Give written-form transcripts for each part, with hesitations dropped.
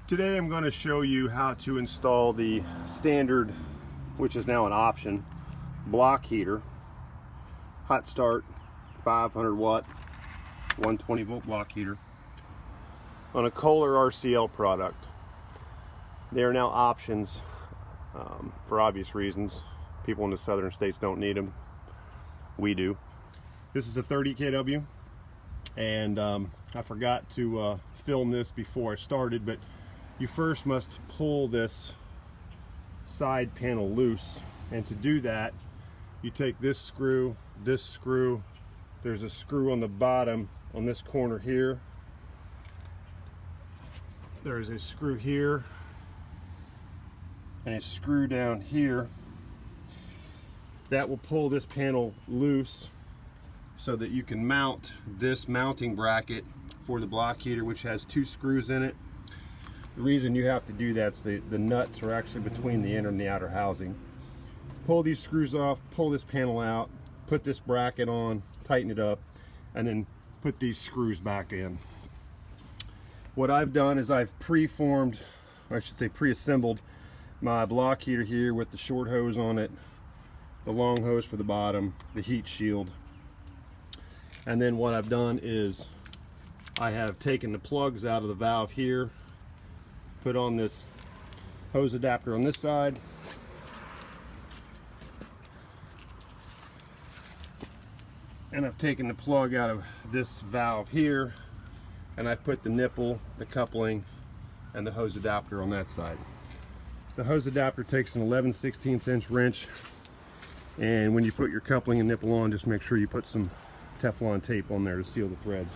Today I'm going to show you how to install the standard, which is now an option, block heater, hot start, 500 watt, 120 volt block heater on a Kohler RCL product. They are now options for obvious reasons. People in the southern states don't need them. We do. This is a 30 kW, and I forgot to film this before I started, but you first must pull this side panel loose, and to do that you take this screw, there's a screw on the bottom on this corner here, there's a screw here and a screw down here that will pull this panel loose so that you can mount this mounting bracket for the block heater, which has 2 screws in it. The reason you have to do that is the nuts are actually between the inner and the outer housing. Pull these screws off, pull this panel out, put this bracket on, tighten it up, and then put these screws back in. What I've done is I've preformed, or I should say pre-assembled, my block heater here with the short hose on it, the long hose for the bottom, the heat shield. And then what I've done is I have taken the plugs out of the valve here, put on this hose adapter on this side, and I've taken the plug out of this valve here, and I've put the nipple, the coupling, and the hose adapter on that side. The hose adapter takes an 11/16 inch wrench, and when you put your coupling and nipple on, just make sure you put some Teflon tape on there to seal the threads.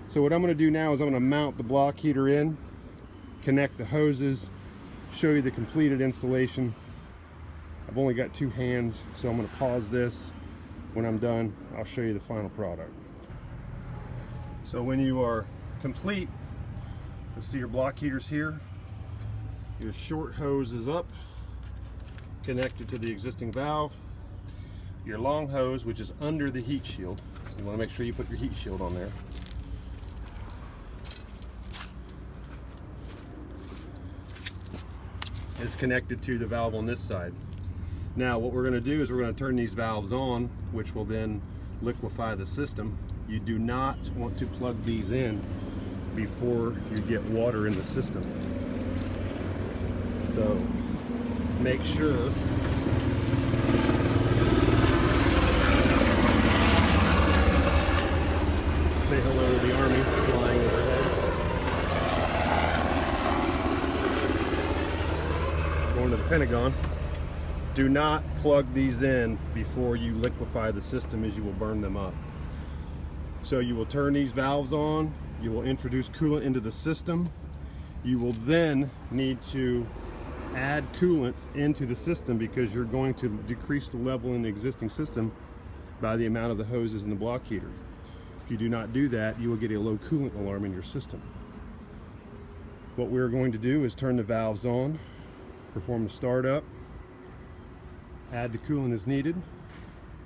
So what I'm going to do now is I'm going to mount the block heater in, connect the hoses, show you the completed installation. I've only got 2 hands, so I'm going to pause this. When I'm done, I'll show you the final product. So when you are complete, you'll see your block heaters here. Your short hose is up, connected to the existing valve. Your long hose, which is under the heat shield, so you want to make sure you put your heat shield on there, is connected to the valve on this side. Now what we're going to do is we're going to turn these valves on, which will then liquefy the system. You do not want to plug these in before you get water in the system. So make sure say hello to the Army flying overhead. Going to the Pentagon. Do not plug these in before you liquefy the system, as you will burn them up. So you will turn these valves on, you will introduce coolant into the system. You will then need to add coolant into the system because you're going to decrease the level in the existing system by the amount of the hoses in the block heater. If you do not do that, you will get a low coolant alarm in your system. What we're going to do is turn the valves on, perform the startup, add the coolant as needed,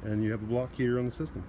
and you have a block heater on the system.